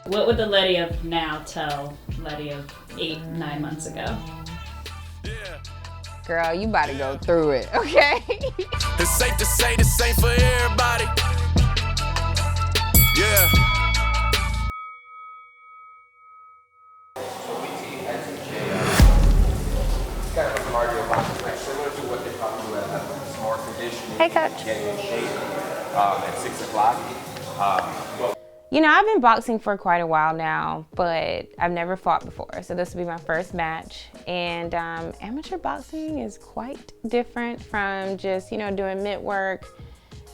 What would the Lette of now tell Lette of 8-9 months ago? Girl, you about to go through it, okay? It's safe to say the same for everybody. Yeah. Kind of a cardio box, like similar to what they probably do at some more conditioning. Hey, Coach. Getting in shape at 6 o'clock. You know, I've been boxing for quite a while now, but I've never fought before. So this will be my first match. And amateur boxing is quite different from just, you know, doing mitt work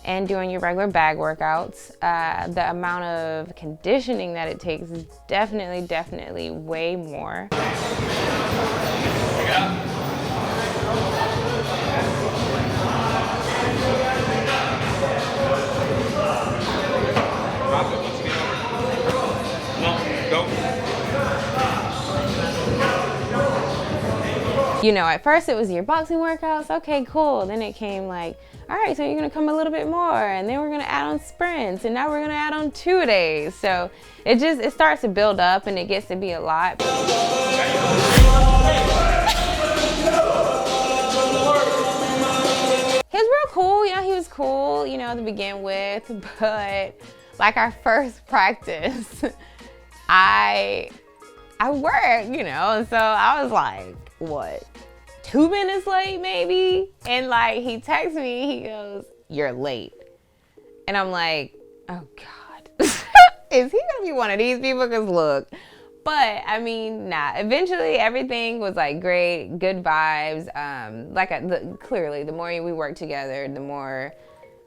and doing your regular bag workouts. The amount of conditioning that it takes is definitely way more. You know, at first it was your boxing workouts, okay, cool. Then it came like, all right, so you're gonna come a little bit more, and then we're gonna add on sprints, and now we're gonna add on 2-a-days. So it starts to build up, and it gets to be a lot. He was real cool, you know, he was cool, you know, to begin with, but like our first practice, I worked, you know, and so I was like, what, 2 minutes late maybe? And like he texts me, he goes, you're late. And I'm like, oh God, is he gonna be one of these people? Cause look, but I mean, nah, eventually everything was like great, good vibes. Clearly the more we worked together, the more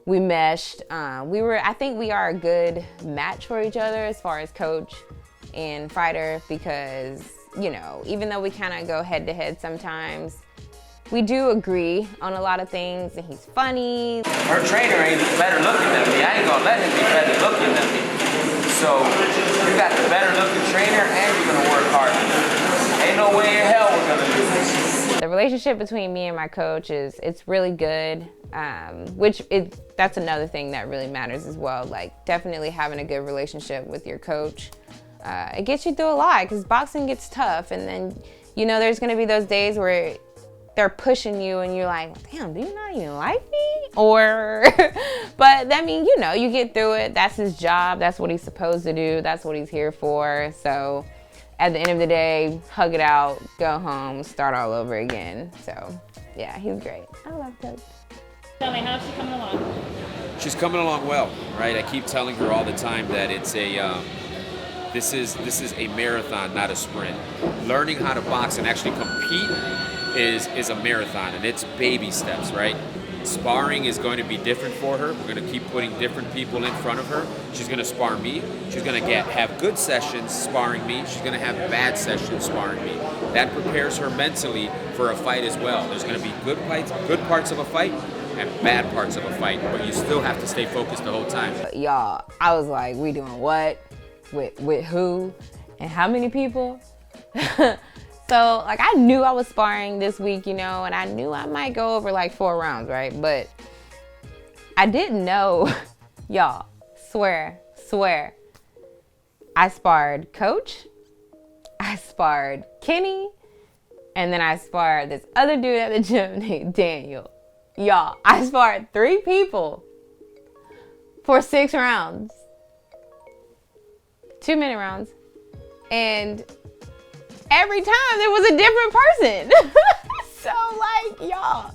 we meshed. I think we are a good match for each other as far as coach and fighter, because, you know, even though we kind of go head to head sometimes, we do agree on a lot of things, and he's funny. Her trainer ain't better looking than me. I ain't gonna let him be better looking than me. So you got the better looking trainer and you're gonna work harder. Ain't no way in hell we're gonna do this. The relationship between me and my coach it's really good, that's another thing that really matters as well. Like definitely having a good relationship with your coach. It gets you through a lot, because boxing gets tough, and then, you know, there's gonna be those days where they're pushing you and you're like, damn, do you not even like me? Or, but I mean, you know, you get through it. That's his job. That's what he's supposed to do. That's what he's here for. So at the end of the day, hug it out, go home, start all over again. So yeah, he's great. I love Coach. Tell me, how's she coming along? She's coming along well, right? I keep telling her all the time that it's a, this is a marathon, not a sprint. Learning how to box and actually compete is a marathon, and it's baby steps, right? Sparring is going to be different for her. We're going to keep putting different people in front of her. She's going to spar me. She's going to have good sessions sparring me. She's going to have bad sessions sparring me. That prepares her mentally for a fight as well. There's going to be good parts of a fight and bad parts of a fight, but you still have to stay focused the whole time. Y'all, I was like, we doing what? With who? And how many people? So, like, I knew I was sparring this week, you know, and I knew I might go over like 4 rounds, right? But I didn't know, y'all, swear, I sparred Coach, I sparred Kenny, and then I sparred this other dude at the gym named Daniel. Y'all, I sparred 3 people for 6 rounds. 2-minute rounds. And every time there was a different person. So like, y'all,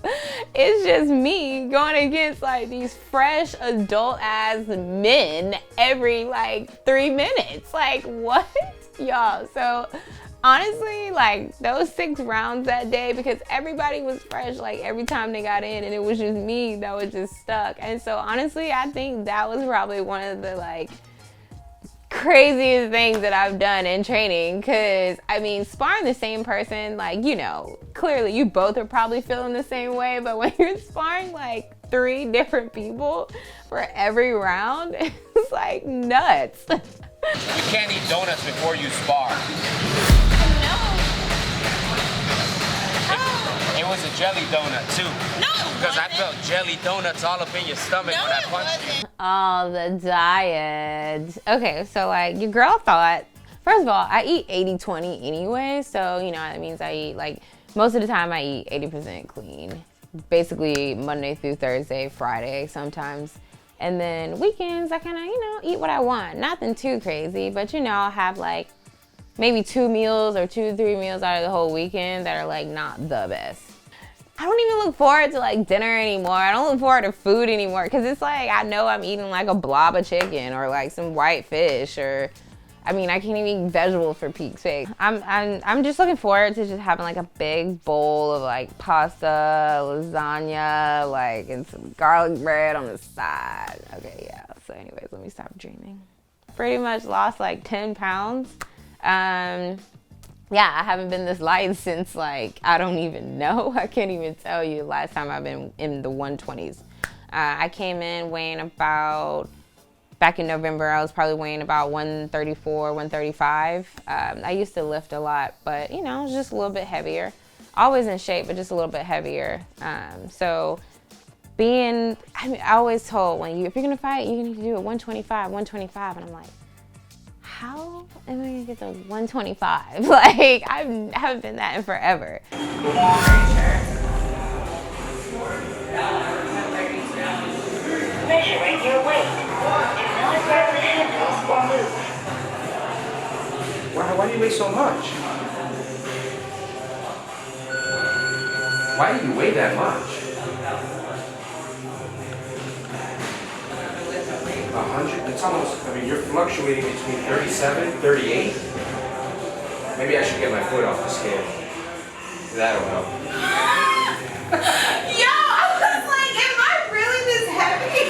it's just me going against like these fresh adult ass men every like 3 minutes. Like what? Y'all, so honestly, like those 6 rounds that day, because everybody was fresh like every time they got in, and it was just me that was just stuck. And so honestly, I think that was probably one of the like craziest things that I've done in training, because I mean, sparring the same person, like, you know, clearly you both are probably feeling the same way, but when you're sparring like 3 different people for every round, it's like nuts. You can't eat donuts before you spar. No. It was a jelly donut too. No, Because I felt jelly donuts all up in your stomach when I punched you. Oh, the diet. Okay, so like your girl thought, first of all, I eat 80-20 anyway. So, you know, that means I eat like, most of the time I eat 80% clean. Basically Monday through Thursday, Friday sometimes. And then weekends, I kind of, you know, eat what I want. Nothing too crazy, but you know, I'll have like maybe 2 meals or 2 to 3 meals out of the whole weekend that are like not the best. I don't even look forward to like dinner anymore. I don't look forward to food anymore because it's like I know I'm eating like a blob of chicken or like some white fish or, I mean, I can't even eat vegetables for Pete's sake. I'm just looking forward to just having like a big bowl of like pasta, lasagna, like, and some garlic bread on the side. Okay, yeah. So anyways, let me stop dreaming. Pretty much lost like 10 pounds. Yeah, I haven't been this light since like, I don't even know. I can't even tell you last time I've been in the 120s. I came in weighing about, back in November, I was probably weighing about 134, 135. I used to lift a lot, but you know, just a little bit heavier. Always in shape, but just a little bit heavier. So being, I mean, I always told if you're gonna fight, you need to do it 125, 125. And I'm like, how am I gonna get to 125? Like, I haven't been that in forever. Measuring your weight. Do not grab the handle or move. Why do you weigh so much? Why do you weigh that much? 100? It's almost, I mean, you're fluctuating between 37, 38. Maybe I should get my foot off the scale. That'll help. Yo, I was like, am I really this heavy?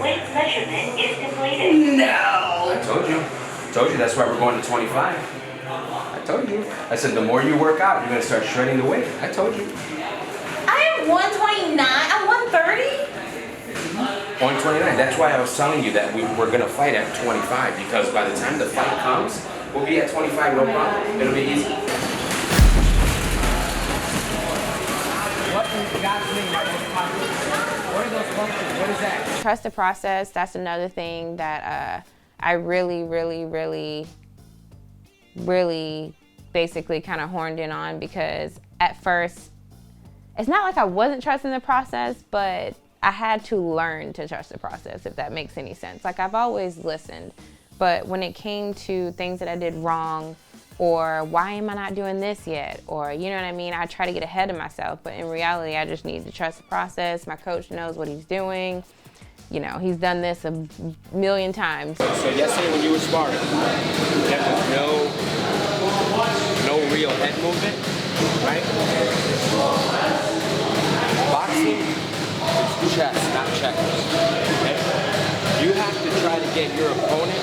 Weight measurement is completed. No. I told you, that's why we're going to 25. I told you. I said the more you work out, you're going to start shredding the weight. I told you. I am 129. I'm 130. 129. That's why I was telling you that we're going to fight at 25, because by the time the fight comes, we'll be at 25, no problem. It'll be easy. What in God's name are those functions? What are those functions? What is that? Trust the process. That's another thing that I really basically kind of horned in on, because at first, it's not like I wasn't trusting the process, but I had to learn to trust the process, if that makes any sense. Like, I've always listened, but when it came to things that I did wrong, or why am I not doing this yet, or you know what I mean, I try to get ahead of myself, but in reality, I just need to trust the process. My coach knows what he's doing. You know, he's done this a million times. So yesterday when you were sparring, there was no real head movement, right? Boxing is chess, not checkers. Okay? You have to try to get your opponent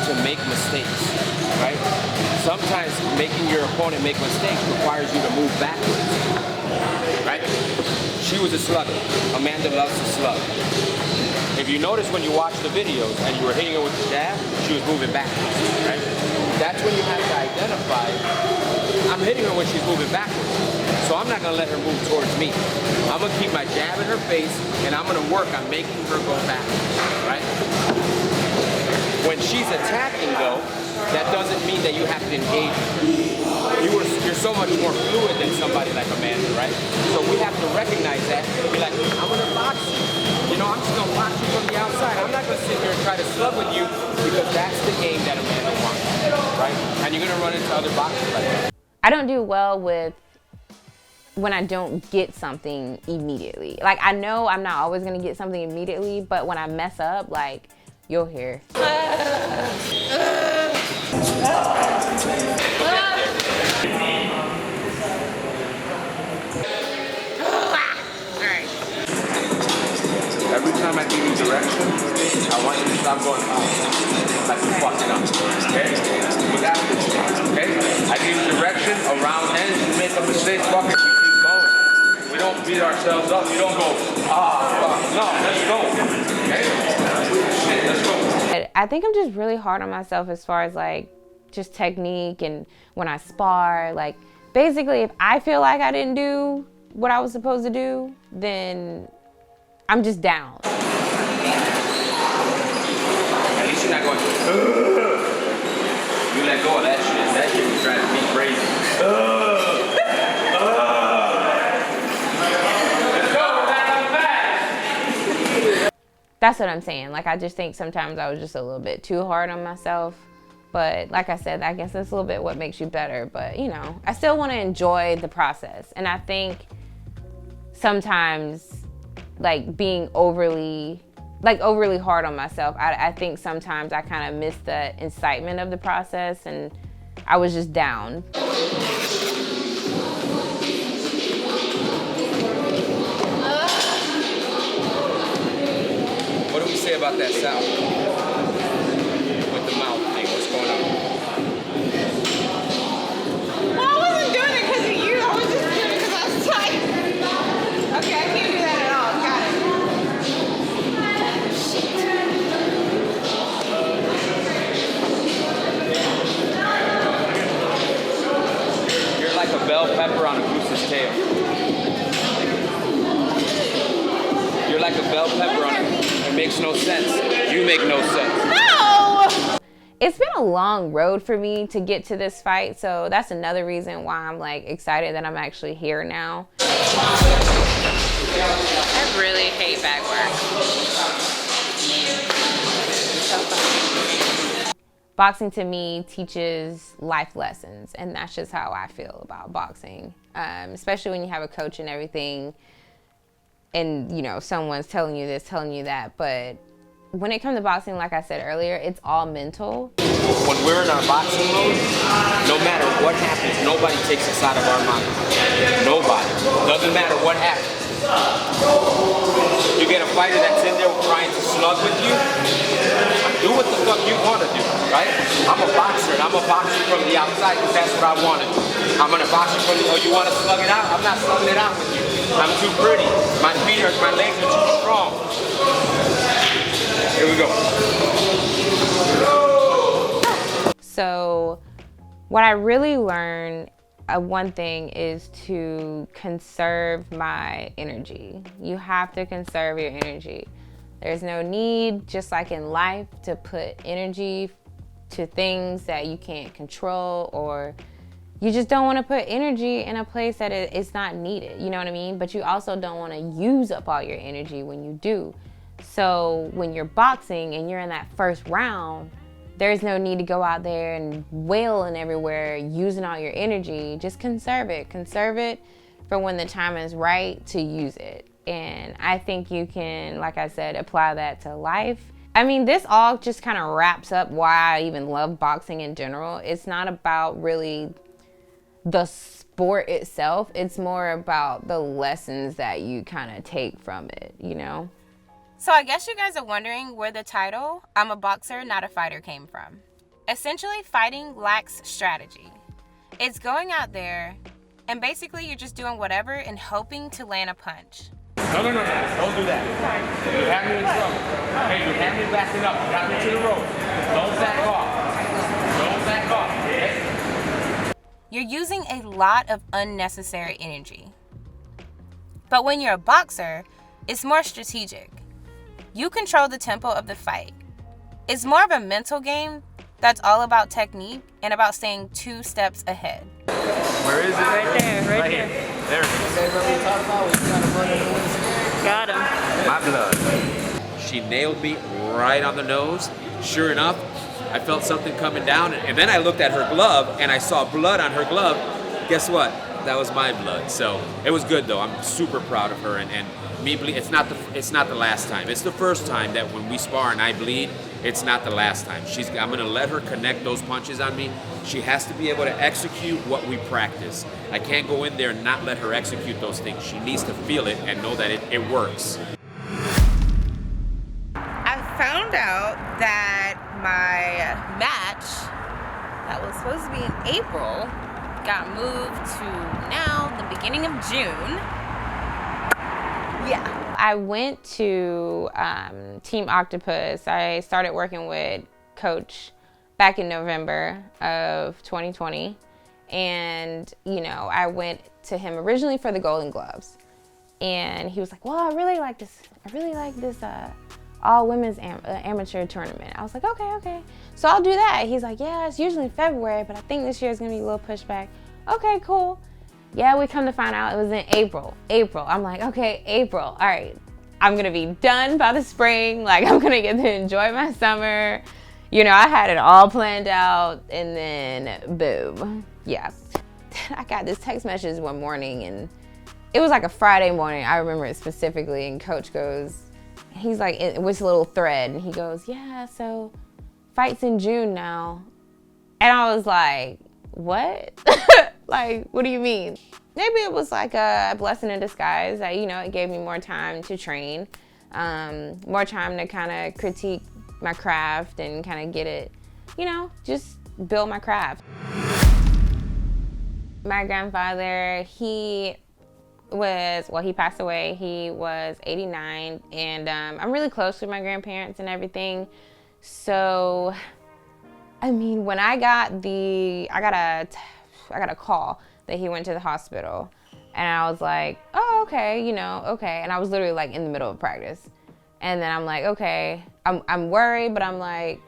to make mistakes, right? Sometimes making your opponent make mistakes requires you to move backwards, right? She was a slugger. Amanda loves to slug. If you notice when you watch the videos and you were hitting her with the jab, she was moving backwards, right? That's when you have to identify, I'm hitting her when she's moving backwards, so I'm not gonna let her move towards me. I'm gonna keep my jab in her face, and I'm gonna work on making her go backwards, right? When she's attacking though, that doesn't mean that you have to engage her. You're so much more fluid than somebody like Amanda, right? So we have to recognize that and be like, I'm gonna box you. You know, I'm just gonna box you from the outside. I'm not gonna sit here and try to slug with you, because that's the game that Amanda wants, right? And you're gonna run into other boxers like that. I don't do well with when I don't get something immediately. Like, I know I'm not always gonna get something immediately, but when I mess up, like, you'll hear. Every time I give you direction, I want you to stop going like you're fucking up. Okay? You got this. Okay? I give you direction around ends, you make a mistake, fuck it, we keep going. We don't beat ourselves up. We don't go, fuck. No, let's go. Okay? Let's go. I think I'm just really hard on myself as far as like just technique and when I spar. Like, basically, if I feel like I didn't do what I was supposed to do, then I'm just down. At least you're not going, you let go of that shit. That shit was driving me crazy. That's what I'm saying. Like, I just think sometimes I was just a little bit too hard on myself. But like I said, I guess that's a little bit what makes you better. But, you know, I still want to enjoy the process. And I think sometimes, like, being overly hard on myself, I think sometimes I kind of miss the excitement of the process, and I was just down. What do we say about that sound? With the mouth thing, what's going on? Well, I wasn't doing it because of you. I was just doing it because I was tight. Okay, I can't do that at all. Got it. You're like a bell pepper on a goose's tail. You're like a bell pepper on a... It makes no sense. You make no sense. No! It's been a long road for me to get to this fight, so that's another reason why I'm like excited that I'm actually here now. I really hate bag work. Boxing to me teaches life lessons, and that's just how I feel about boxing. Especially when you have a coach and everything, and you know, someone's telling you this, telling you that, but when it comes to boxing, like I said earlier, it's all mental. When we're in our boxing mode, no matter what happens, nobody takes us out of our mind. Nobody. Doesn't matter what happens. You get a fighter that's in there trying to slug with you, do what the fuck you want to do, right? I'm a boxer, and I'm a boxer from the outside because that's what I want to do. I'm going to box you from the, oh, you want to slug it out? I'm not slugging it out with you. I'm too pretty. My legs are too strong. Here we go. So what I really learned, one thing is to conserve my energy. You have to conserve your energy. There's no need, just like in life, to put energy to things that you can't control, or you just don't want to put energy in a place that it's not needed, you know what I mean? But you also don't want to use up all your energy when you do. So when you're boxing and you're in that first round, there's no need to go out there and wailing everywhere, using all your energy. Just conserve it. Conserve it for when the time is right to use it. And I think you can, like I said, apply that to life. I mean, this all just kind of wraps up why I even love boxing in general. It's not about really the sport itself. It's more about the lessons that you kind of take from it, you know? So I guess you guys are wondering where the title, "I'm a boxer, not a fighter," came from. Essentially, fighting lacks strategy. It's going out there and basically you're just doing whatever and hoping to land a punch. No, don't do that. You have me in trouble. Hey, you have me backing up. You got me to the rope. Don't back off. Don't back off, okay? You're using a lot of unnecessary energy. But when you're a boxer, it's more strategic. You control the tempo of the fight. It's more of a mental game that's all about technique and about staying 2 steps ahead. Where is it? Right there, right there. There it is. Got him. My blood. She nailed me right on the nose. Sure enough, I felt something coming down, and then I looked at her glove and I saw blood on her glove. Guess what? That was my blood. So it was good though. I'm super proud of her, and me bleed. It's not the last time. It's the first time that when we spar and I bleed, it's not the last time. I'm gonna let her connect those punches on me. She has to be able to execute what we practice. I can't go in there and not let her execute those things. She needs to feel it and know that it works. I found out that my match that was supposed to be in April got moved to now the beginning of June. Yeah. I went to Team Octopus. I started working with Coach back in November of 2020. And, you know, I went to him originally for the Golden Gloves. And he was like, well, I really like this all women's amateur tournament. I was like, okay. So I'll do that. He's like, yeah, it's usually in February, but I think this year is gonna be a little pushback. Okay, cool. Yeah, we come to find out it was in April. I'm like, okay, April. All right, I'm gonna be done by the spring. Like, I'm gonna get to enjoy my summer. You know, I had it all planned out, and then boom. Yeah. I got this text message one morning, and it was like a Friday morning. I remember it specifically, and Coach goes, he's like, it was a little thread, and he goes, yeah, so fight's in June now. And I was like, what? Like, what do you mean? Maybe it was like a blessing in disguise that, you know, it gave me more time to train, more time to kind of critique my craft and kind of get it, you know, just build my craft. My grandfather, he passed away. He was 89, and I'm really close with my grandparents and everything. So, I mean, when I got a call that he went to the hospital, and I was like, oh, okay, you know, okay. And I was literally like in the middle of practice. And then I'm like, okay, I'm worried, but I'm like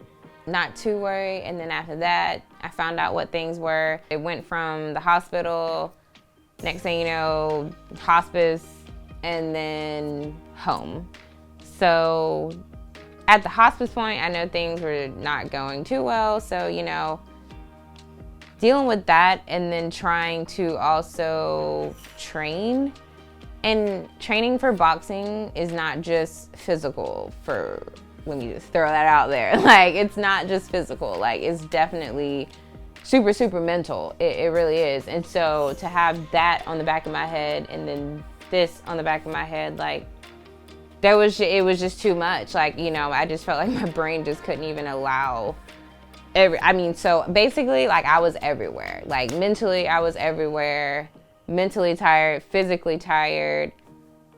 not too worried. And then after that, I found out what things were. It went from the hospital, next thing you know, hospice, and then home. So at the hospice point, I know things were not going too well. So, you know, dealing with that and then trying to also train. And training for boxing is not just physical, for let me just throw that out there. Like, it's not just physical. Like, it's definitely super, super mental. It really is. And so to have that on the back of my head and then this on the back of my head, like, it was just too much. Like, you know, I just felt like my brain just couldn't even allow so basically, like, I was everywhere. Like, mentally, I was everywhere. Mentally tired, physically tired.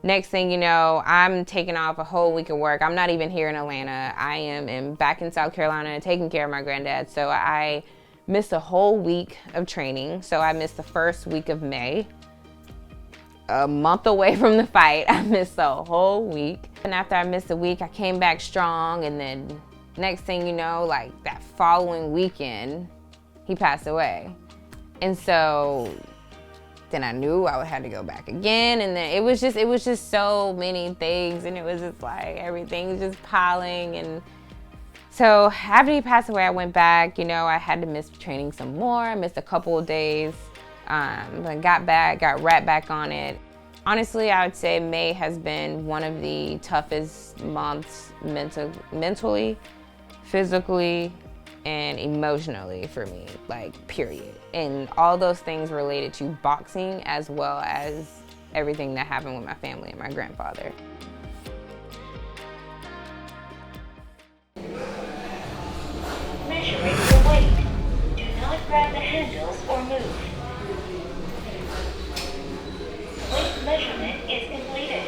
Next thing you know, I'm taking off a whole week of work. I'm not even here in Atlanta. I am back in South Carolina taking care of my granddad. So I missed a whole week of training. So I missed the first week of May. A month away from the fight, I missed a whole week. And after I missed a week, I came back strong. And then next thing you know, like that following weekend, he passed away. And so then I knew I would have to go back again. And then it was just so many things. And it was just like everything was just piling. And so after he passed away, I went back. You know, I had to miss training some more. I missed a couple of days. But got right back on it. Honestly, I would say May has been one of the toughest months mentally, physically, and emotionally for me, like, period. And all those things related to boxing, as well as everything that happened with my family and my grandfather. Measuring your weight. Do not grab the handles or move. Weight measurement is completed.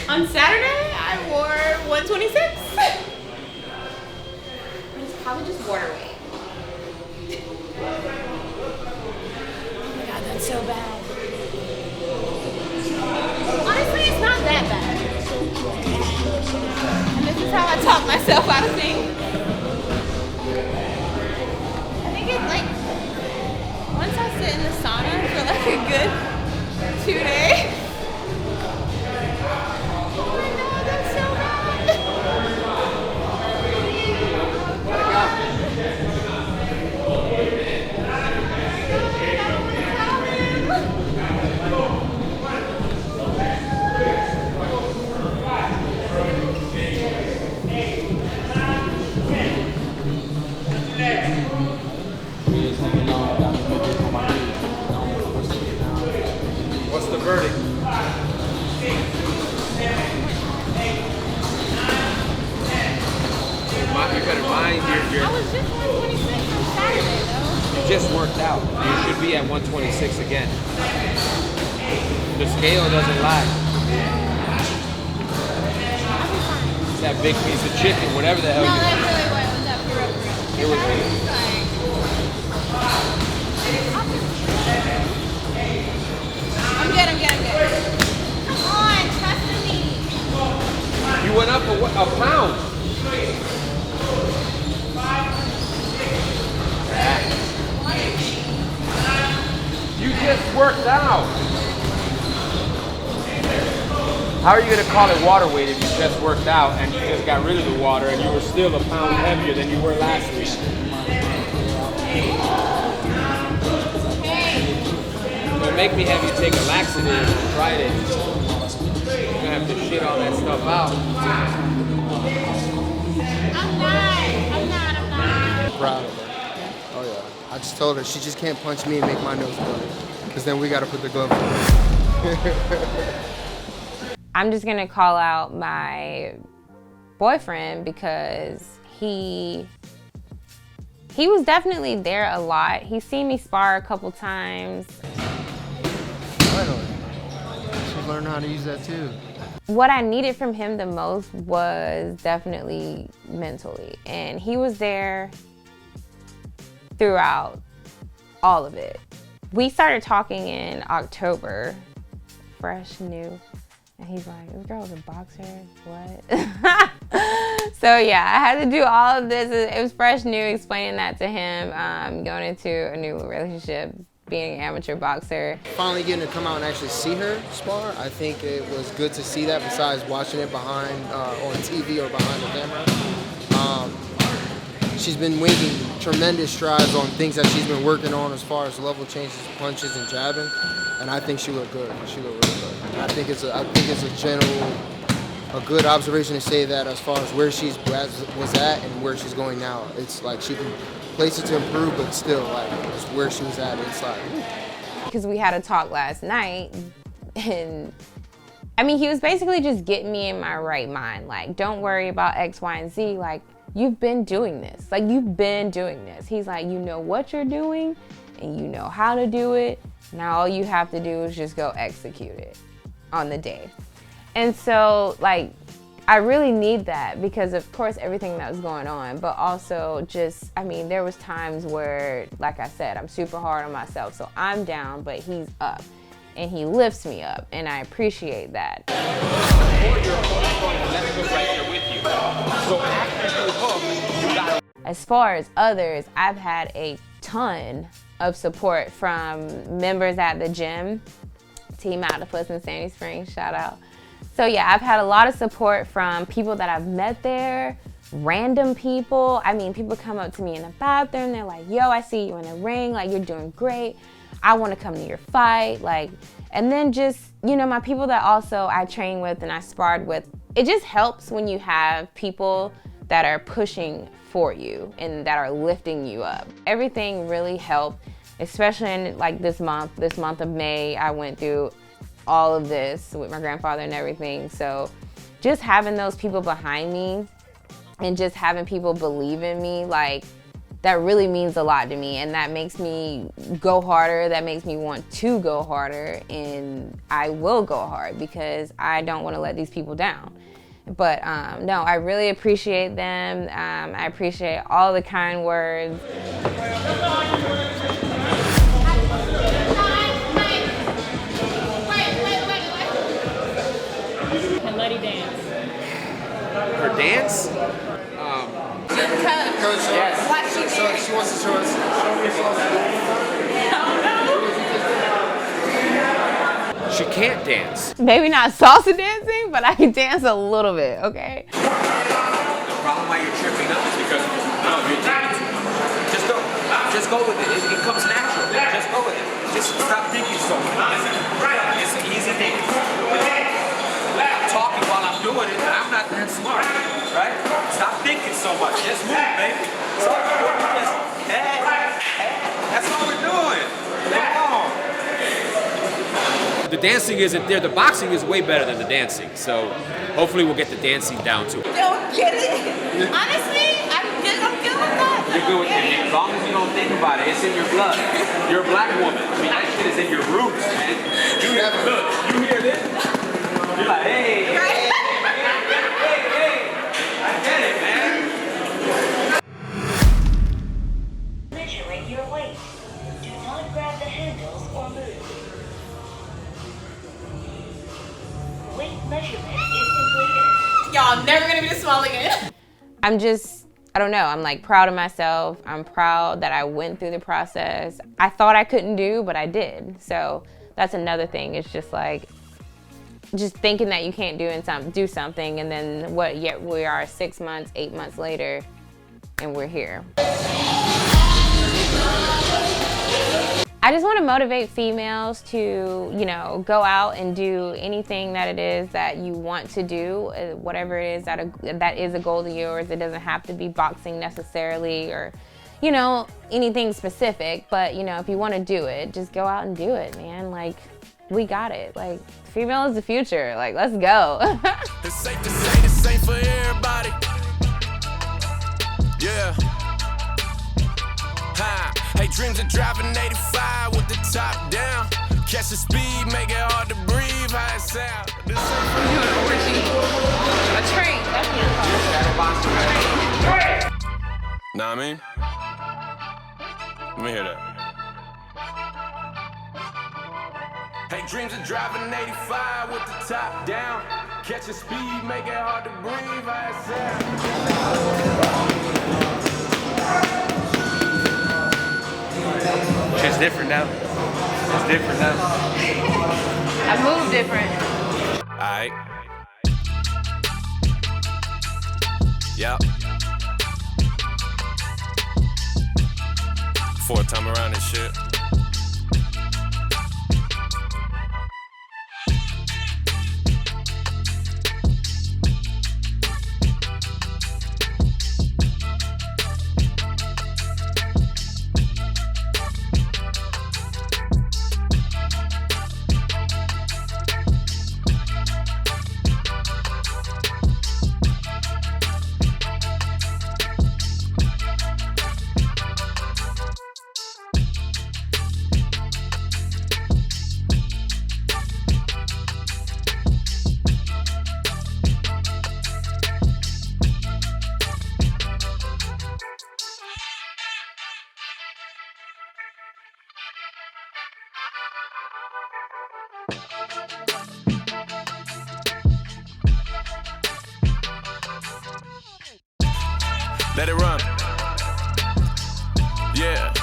On Saturday, I wore 126. It's probably just water weight. Oh my God, that's so bad. Honestly, it's not that bad. And this is how I talk myself out of things. I think it's like, once I sit in the sauna for like a good 2 days, What's the verdict? You better mind your. I was just 126 on Saturday, though. You just worked out. You should be at 126 again. The scale doesn't lie. I've That big piece of chicken, whatever the hell No, you that really was that pure. It was I'm good. Come on, trust in me. You went up a pound. You just worked out. How are you going to call it water weight if you just worked out and you just got rid of the water and you were still a pound heavier than you were last week? It'll make me have you take a laxative on Friday. You're going to have to shit all that stuff out. I'm not. Proud of her. Oh yeah. I just told her she just can't punch me and make my nose bloody. Because then we got to put the glove on. I'm just gonna call out my boyfriend because he was definitely there a lot. He's seen me spar a couple times. Finally. She's learning how to use that too. What I needed from him the most was definitely mentally. And he was there throughout all of it. We started talking in October, fresh, new. And he's like, this girl's a boxer, what? So yeah, I had to do all of this. It was fresh, new, explaining that to him, going into a new relationship, being an amateur boxer. Finally getting to come out and actually see her spar, I think it was good to see that besides watching it behind, on TV or behind the camera. She's been making tremendous strides on things that she's been working on as far as level changes, punches, and jabbing. And I think she looked good. She looked really good. And I think it's a good observation to say that as far as where she was at and where she's going now. It's like she can places to improve, but still, like, it's where she was at inside. Because we had a talk last night, and I mean, he was basically just getting me in my right mind. Like, don't worry about X, Y, and Z. Like, you've been doing this. Like, you've been doing this. He's like, you know what you're doing, and you know how to do it. Now all you have to do is just go execute it on the day. And so, like, I really need that because, of course, everything that was going on, but also just, I mean, there was times where, like I said, I'm super hard on myself. So I'm down, but he's up, and he lifts me up, and I appreciate that. As far as others, I've had a ton of support from members at the gym, Team Octopus in Sandy Springs, shout out. So yeah, I've had a lot of support from people that I've met there, random people. I mean, people come up to me in the bathroom, they're like, yo, I see you in the ring, like, you're doing great. I want to come to your fight, like, and then just, you know, my people that also I train with and I sparred with. It just helps when you have people that are pushing for you and that are lifting you up. Everything really helped, especially in like this month of May. I went through all of this with my grandfather and everything. So just having those people behind me and just having people believe in me, like, that really means a lot to me, and that makes me go harder, that makes me want to go harder, and I will go hard because I don't want to let these people down. But no, I really appreciate them. I appreciate all the kind words. Can Letty dance? Her dance? Coach, Yes. What she so did. she wants to show us. She can't dance. Maybe not salsa dancing, but I can dance a little bit, okay? The problem why you're tripping up is because you're thinking too much. Just go with it. It comes natural. Just go with it. Just stop thinking so much. It's an easy thing. I'm talking while I'm doing it, and I'm not that smart, right? Stop thinking so much. Just move, baby. Stop doing this. Hey, that's all we're doing. Come on. The dancing isn't there. The boxing is way better than the dancing. So hopefully we'll get the dancing down too. Don't get it. Honestly, I'm good with that. You're good with it. As long as you don't think about it, it's in your blood. You're a black woman. I mean, that shit is in your roots, man. You hear, look, you hear this? You're like, hey, hey, hey, hey, hey, hey. Measurement is completed. Y'all, I'm never gonna be this small again. I don't know, I'm like proud of myself. I'm proud that I went through the process. I thought I couldn't do, but I did. So that's another thing. It's just like, just thinking that you can't do something, and then yet we are 6 months, 8 months later, and we're here. I just want to motivate females to, you know, go out and do anything that it is that you want to do, whatever it is that is a goal of yours. It doesn't have to be boxing necessarily, or, you know, anything specific, but, you know, if you want to do it, just go out and do it, man. Like, we got it. Like, female is the future. Like, let's go. It's safe to say the same for everybody. Yeah. Ha. Hey, dreams of driving 85 with the top down. Catch the speed, make it hard to breathe. How it sound? This ain't for you. A train. That's the Nah, I mean, let me hear that. Hey, dreams of driving 85 with the top down. Catch the speed, make it hard to breathe. How it sound? It's different now. It's different now. I move different. Alright. Yep. Fourth time around this shit. Let it run. Yeah.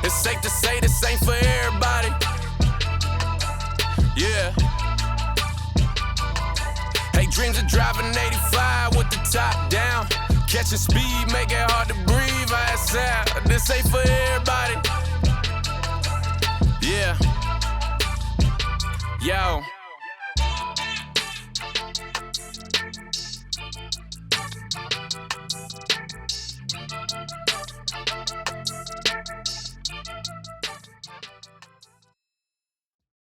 It's safe to say this ain't for everybody. Yeah. Hey, dreams of driving 85 with the top down. Catching speed, make it hard to breathe. How it sound? This ain't for everybody. Yeah. Yo.